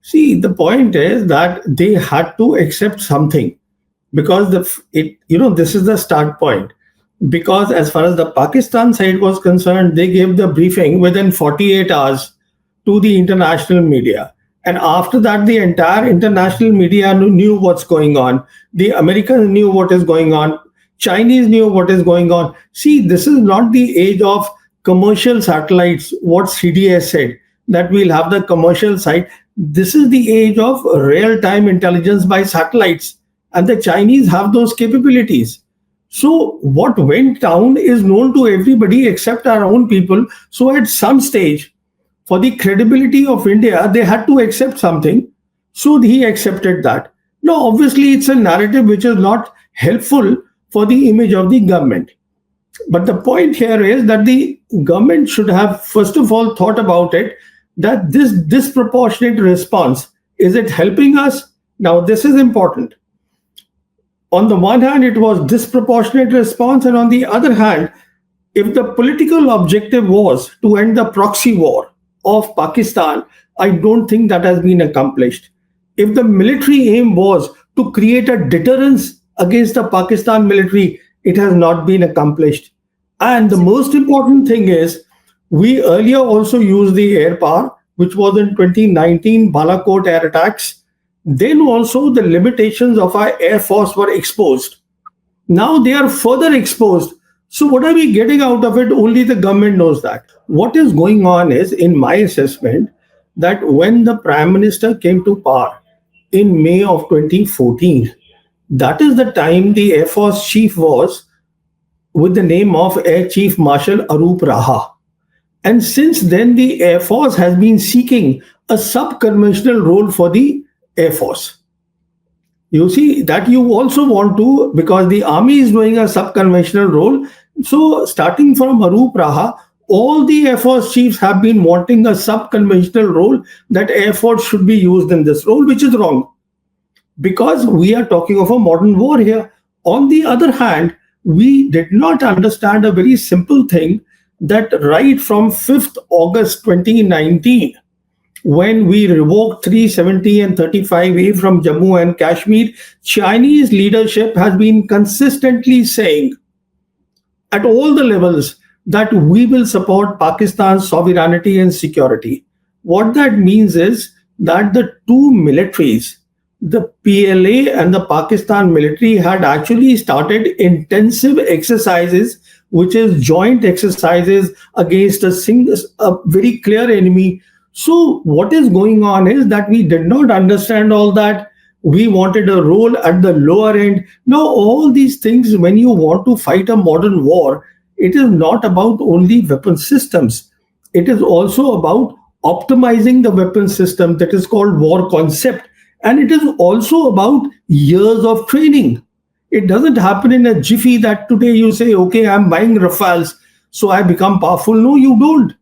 See, the point is that they had to accept something because this is the start point. Because as far as the Pakistan side was concerned, they gave the briefing within 48 hours to the international media. And after that, the entire international media knew what's going on. The Americans knew what is going on. Chinese knew what is going on. See, this is not the age of commercial satellites, what CDS said, that we'll have the commercial side. This is the age of real time intelligence by satellites. And the Chinese have those capabilities. So what went down is known to everybody except our own people. So at some stage, for the credibility of India, they had to accept something. So he accepted that. Now, obviously, it's a narrative which is not helpful for the image of the government. But the point here is that the government should have, first of all, thought about it, that this disproportionate response, is it helping us? Now, this is important. On the one hand, it was disproportionate response, and on the other hand, if the political objective was to end the proxy war of Pakistan, I don't think that has been accomplished. If the military aim was to create a deterrence against the Pakistan military, it has not been accomplished. And the most important thing is, we earlier also used the air power, which was in 2019 Balakot air attacks. Then also the limitations of our Air Force were exposed. Now they are further exposed. So what are we getting out of it? Only the government knows that. What is going on is, in my assessment, that when the Prime Minister came to power in May of 2014, that is the time the Air Force chief was with the name of Air Chief Marshal Arup Raha. And since then, the Air Force has been seeking a subconventional role for the Air Force. You see, that you also want to, because the army is doing a subconventional role. So starting from Arup Raha, all the Air Force chiefs have been wanting a subconventional role, that Air Force should be used in this role, which is wrong. Because we are talking of a modern war here. On the other hand, we did not understand a very simple thing, that right from 5th August 2019, when we revoked 370 and 35A from Jammu and Kashmir, Chinese leadership has been consistently saying at all the levels that we will support Pakistan's sovereignty and security. What that means is that the two militaries, the PLA and the Pakistan military, had actually started intensive exercises, which is joint exercises against a very clear enemy. So what is going on is that we did not understand all that. We wanted a role at the lower end. Now, all these things, when you want to fight a modern war, it is not about only weapon systems. It is also about optimizing the weapon system, that is called war concept. And it is also about years of training. It doesn't happen in a jiffy that today you say, okay, I'm buying Rafales, so I become powerful. No, you don't.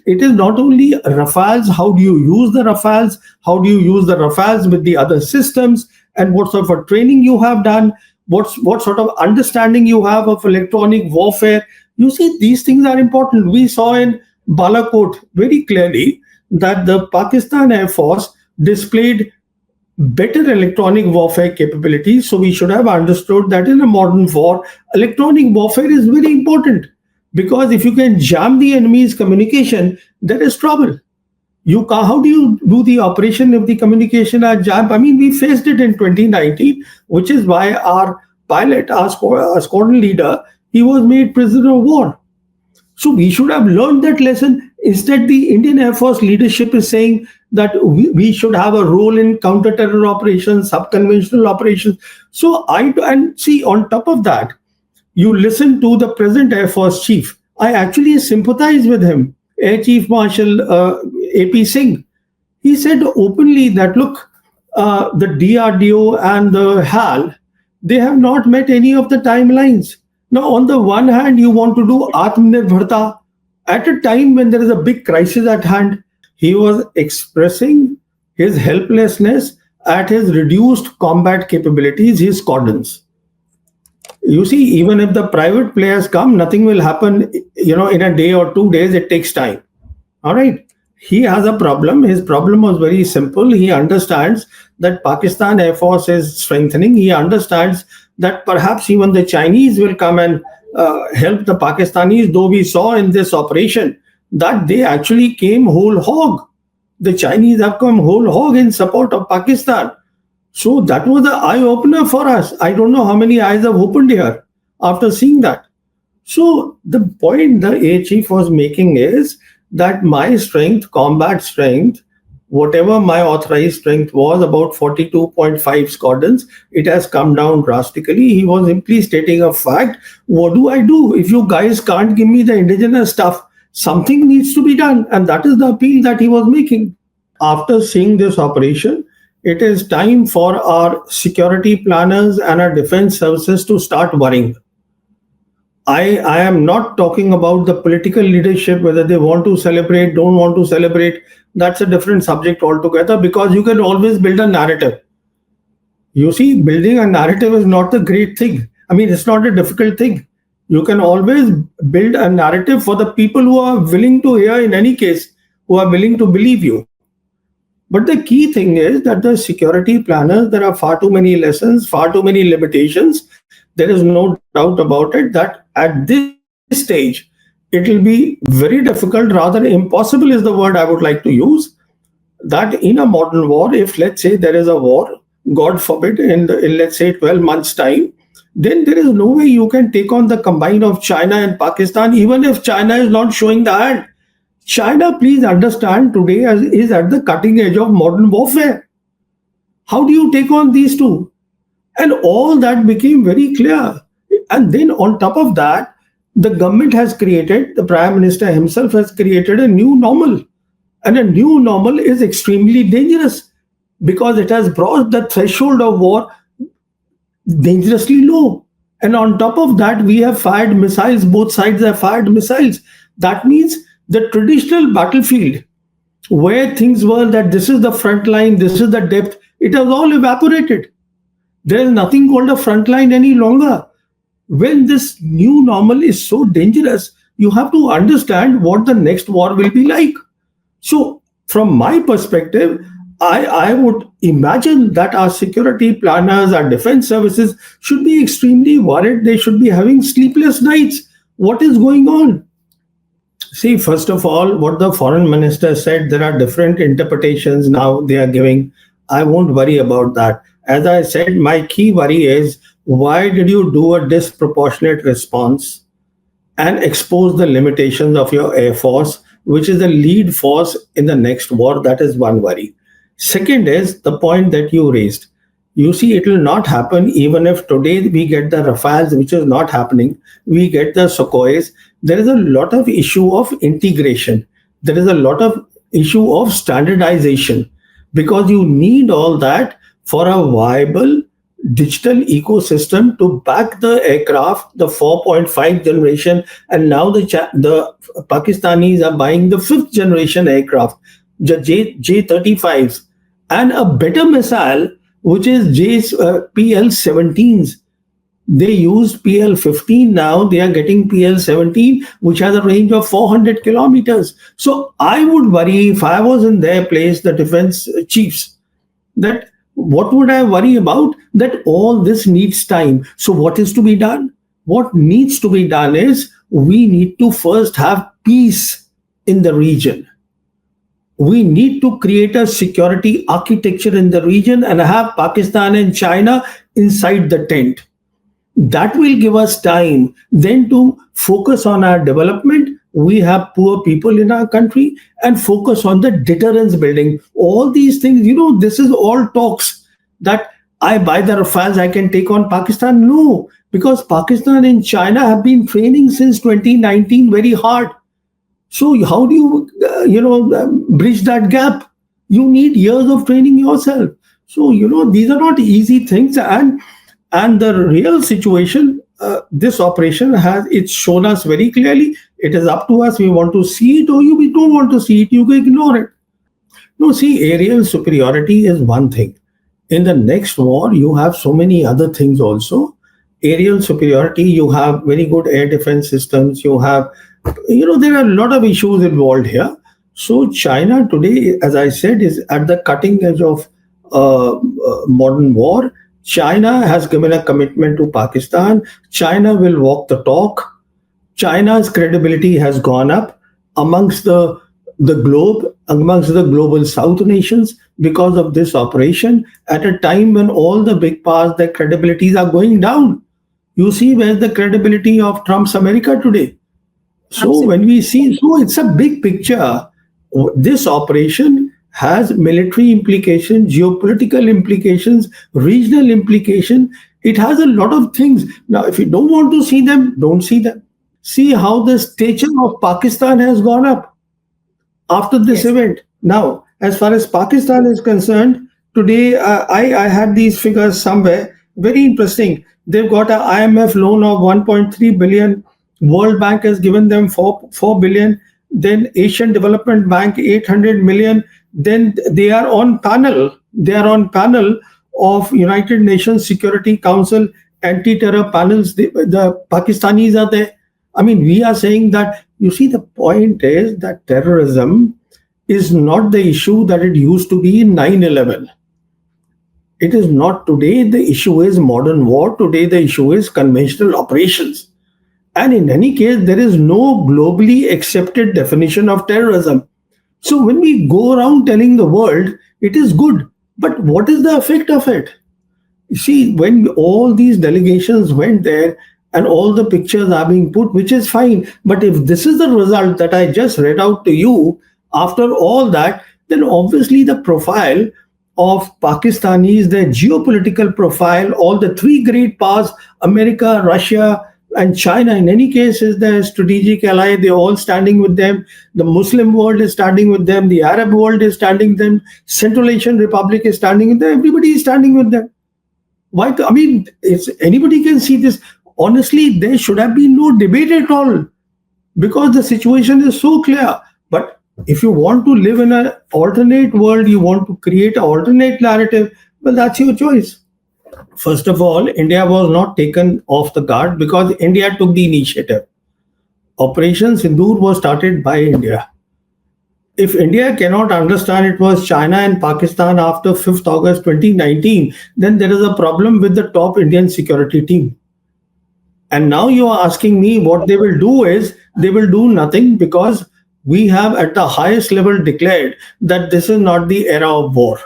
It is not only Rafales, how do you use the Rafales? How do you use the Rafales with the other systems? And what sort of training you have done? What sort of understanding you have of electronic warfare? You see, these things are important. We saw in Balakot very clearly that the Pakistan Air Force displayed better electronic warfare capabilities. So we should have understood that in a modern war, electronic warfare is very important. Because if you can jam the enemy's communication, there is trouble. How do you do the operation if the communication are jammed? I mean, we faced it in 2019, which is why our pilot, our squadron leader, he was made prisoner of war. So we should have learned that lesson. Instead, the Indian Air Force leadership is saying that we should have a role in counter-terror operations, subconventional operations. So see, on top of that, you listen to the present Air Force chief. I actually sympathize with him, Air Chief Marshal AP Singh. He said openly that, look, the DRDO and the HAL, they have not met any of the timelines. Now, on the one hand, you want to do Atmanirbharta at a time when there is a big crisis at hand. He was expressing his helplessness at his reduced combat capabilities, his squadrons. You see, even if the private players come, nothing will happen, in a day or 2 days. It takes time. All right. he has a problem. His problem was very simple. He understands that Pakistan Air Force is strengthening. He understands that perhaps even the Chinese will come and help the Pakistanis, though we saw in this operation that they actually came whole hog. The Chinese have come whole hog in support of Pakistan. So that was the eye opener for us. I don't know how many eyes have opened here after seeing that. So the point the air chief was making is that my strength, combat strength, whatever my authorized strength was, about 42.5 squadrons, it has come down drastically. He was simply stating a fact. What do I do? If you guys can't give me the indigenous stuff, something needs to be done. And that is the appeal that he was making. After seeing this operation, it is time for our security planners and our defense services to start worrying. I am not talking about the political leadership, whether they want to celebrate, don't want to celebrate. That's a different subject altogether, because you can always build a narrative. You see, building a narrative is not the great thing. I mean, it's not a difficult thing. You can always build a narrative for the people who are willing to hear, in any case, who are willing to believe you. But the key thing is that the security planners, there are far too many lessons, far too many limitations. There is no doubt about it that at this stage, it will be very difficult, rather impossible is the word I would like to use, that in a modern war, if let's say there is a war, God forbid, in let's say 12 months' time, then there is no way you can take on the combine of China and Pakistan, even if China is not showing the hand. China, please understand, today is at the cutting edge of modern warfare. How do you take on these two? And all that became very clear. And then on top of that, the government has created, the Prime Minister himself has created a new normal. And a new normal is extremely dangerous because it has brought the threshold of war dangerously low. And on top of that, we have fired missiles, both sides have fired missiles. That means the traditional battlefield, where things were that this is the front line, this is the depth, it has all evaporated. There is nothing called a front line any longer. When this new normal is so dangerous, you have to understand what the next war will be like. So, from my perspective, I would imagine that our security planners, our defense services should be extremely worried. They should be having sleepless nights. What is going on? See, first of all, what the foreign minister said, there are different interpretations now they are giving. I won't worry about that. As I said, my key worry is, why did you do a disproportionate response and expose the limitations of your Air Force, which is the lead force in the next war? That is one worry. Second is the point that you raised. You see, it will not happen even if today we get the Rafales, which is not happening. We get the Sukhois. There is a lot of issue of integration. There is a lot of issue of standardization, because you need all that for a viable digital ecosystem to back the aircraft, the 4.5 generation, and now the Pakistanis are buying the 5th generation aircraft, the J-35s, and a better missile, which is PL-17s. They used PL-15, now they are getting PL-17, which has a range of 400 kilometers. So I would worry, if I was in their place, the defense chiefs, that what would I worry about? That all this needs time. So what is to be done? What needs to be done is, we need to first have peace in the region. We need to create a security architecture in the region and have Pakistan and China inside the tent. That will give us time then to focus on our development. We have poor people in our country, and focus on the deterrence building. All these things, this is all talks that I buy the Rafales, I can take on Pakistan. No, because Pakistan and China have been training since 2019 very hard. So how do you, bridge that gap? You need years of training yourself. So, these are not easy things. And the real situation, this operation it's shown us very clearly. It is up to us. We want to see it, or we don't want to see it. You can ignore it. No, see, aerial superiority is one thing. In the next war, you have so many other things also. Aerial superiority, you have very good air defense systems. You have, there are a lot of issues involved here. So China today, as I said, is at the cutting edge of modern war. China has given a commitment to Pakistan. China will walk the talk. China's credibility has gone up amongst the globe, amongst the global South nations because of this operation at a time when all the big powers, their credibilities are going down. You see where's the credibility of Trump's America today? So when we Absolutely. see, so it's a big picture. This operation has military implications, geopolitical implications, regional implication. It has a lot of things. Now, if you don't want to see them, don't see them. See how the stature of Pakistan has gone up after this Yes. event. Now, as far as Pakistan is concerned, today I had these figures somewhere. Very interesting. They've got an IMF loan of 1.3 billion. World Bank has given them 4 billion. Then Asian Development Bank 800 million. Then they are on panel. They are on panel of United Nations Security Council anti-terror panels. The Pakistanis are there. I mean, we are saying that, you see, the point is that terrorism is not the issue that it used to be in 9/11. It is not today. The issue is modern war. Today, the issue is conventional operations. And in any case, there is no globally accepted definition of terrorism. So when we go around telling the world it is good, but what is the effect of it? You see, when all these delegations went there and all the pictures are being put, which is fine. But if this is the result that I just read out to you, after all that, then obviously the profile of Pakistanis, their geopolitical profile, all the three great powers, America, Russia, and China, in any case, is their strategic ally. They're all standing with them. The Muslim world is standing with them. The Arab world is standing with them. Central Asian Republic is standing with them. Everybody is standing with them. Why? I mean, it's anybody can see this. Honestly, there should have been no debate at all because the situation is so clear. But if you want to live in an alternate world, you want to create an alternate narrative, well, that's your choice. First of all, India was not taken off the guard because India took the initiative. Operation Sindoor was started by India. If India cannot understand it was China and Pakistan after 5th August 2019, then there is a problem with the top Indian security team. And now you are asking me what they will do is they will do nothing because we have at the highest level declared that this is not the era of war.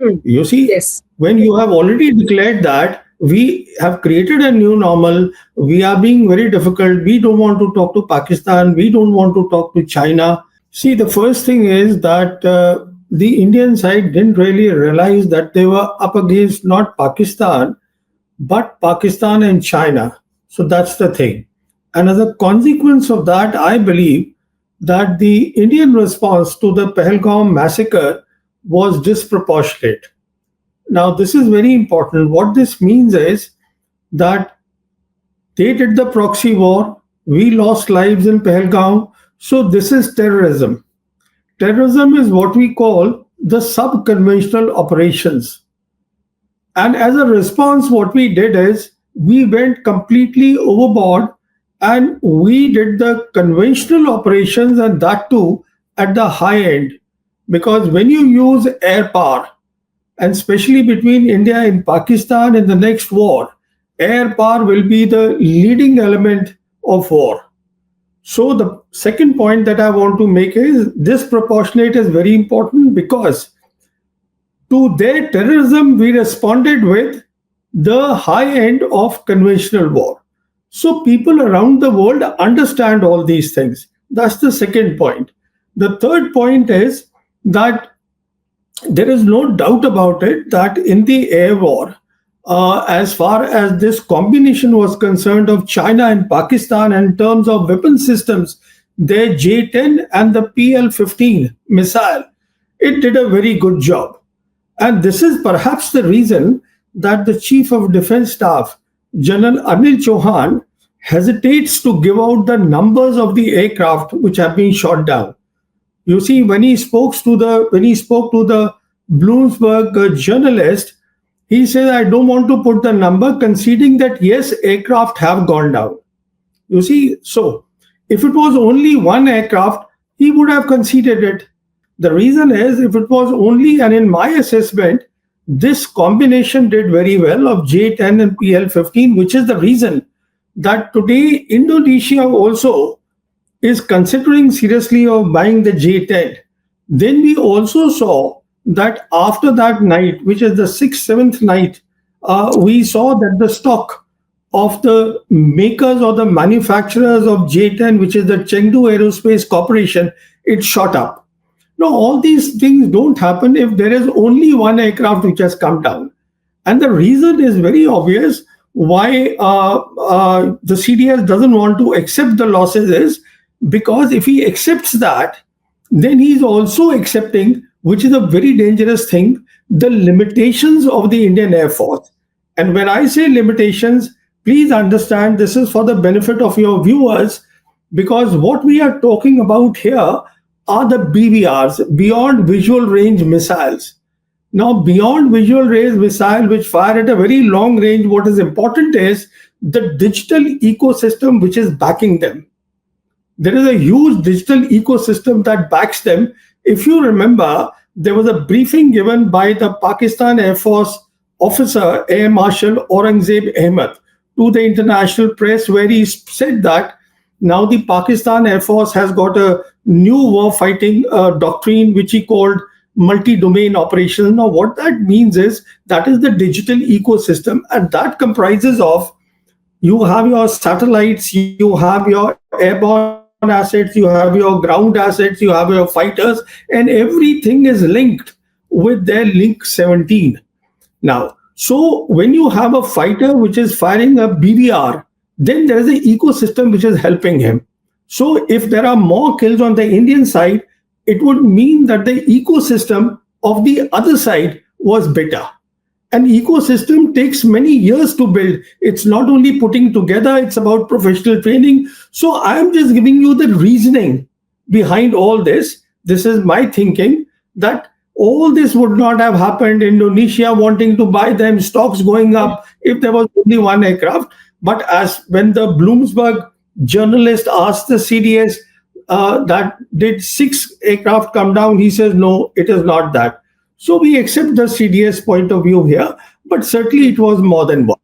Mm. You see, Yes. when you have already declared that we have created a new normal, we are being very difficult. We don't want to talk to Pakistan. We don't want to talk to China. See, the first thing is that the Indian side didn't really realize that they were up against not Pakistan, but Pakistan and China. So that's the thing. And as a consequence of that, I believe that the Indian response to the Pahalgam massacre was disproportionate. Now, this is very important. What this means is that they did the proxy war, we lost lives in Pahalgam. So, this is terrorism. Terrorism is what we call the subconventional operations. And as a response, what we did is we went completely overboard and we did the conventional operations and that too at the high end. Because when you use air power, and especially between India and Pakistan in the next war, air power will be the leading element of war. So the second point that I want to make is disproportionate is very important because to their terrorism, we responded with the high end of conventional war. So people around the world understand all these things. That's the second point. The third point is that there is no doubt about it that in the air war, as far as this combination was concerned of China and Pakistan in terms of weapon systems, their J-10 and the PL-15 missile, it did a very good job. And this is perhaps the reason that the Chief of Defense Staff, General Anil Chauhan, hesitates to give out the numbers of the aircraft which have been shot down. You see, when he spoke to the Bloomberg journalist, he said, "I don't want to put the number," conceding that yes, aircraft have gone down. You see, so if it was only one aircraft, he would have conceded it. The reason is, if it was only, and in my assessment, this combination did very well of J10 and PL15, which is the reason that today Indonesia also is considering seriously of buying the J10. Then we also saw that after that night, which is the sixth, seventh night, we saw that the stock of the makers or the manufacturers of J10, which is the Chengdu Aerospace Corporation, it shot up. Now, all these things don't happen if there is only one aircraft which has come down. And the reason is very obvious why the CDS doesn't want to accept the losses is because if he accepts that, then he's also accepting, which is a very dangerous thing, the limitations of the Indian Air Force. And when I say limitations, please understand this is for the benefit of your viewers, because what we are talking about here are the BVRs, beyond visual range missiles. Now, beyond visual range missile, which fire at a very long range, what is important is the digital ecosystem which is backing them. There is a huge digital ecosystem that backs them. If you remember, there was a briefing given by the Pakistan Air Force officer, Air Marshal Aurangzeb Ahmed, to the international press, where he said that now the Pakistan Air Force has got a new war fighting doctrine, which he called multi-domain operations. Now, what that means is that is the digital ecosystem, and that comprises of, you have your satellites, you have your airborne assets, you have your ground assets, you have your fighters, and everything is linked with their link 17. Now, so when you have a fighter which is firing a BBR, then there is an ecosystem which is helping him. So if there are more kills on the Indian side, it would mean that the ecosystem of the other side was better. An ecosystem takes many years to build. It's not only putting together, it's about professional training. So I'm just giving you the reasoning behind all this. This is my thinking that all this would not have happened. Indonesia wanting to buy them, stocks going up, if there was only one aircraft. But as when the Bloomberg journalist asked the CDS that did 6 aircraft come down, he says, no, it is not that. So we accept the CDS point of view here, but certainly it was more than one.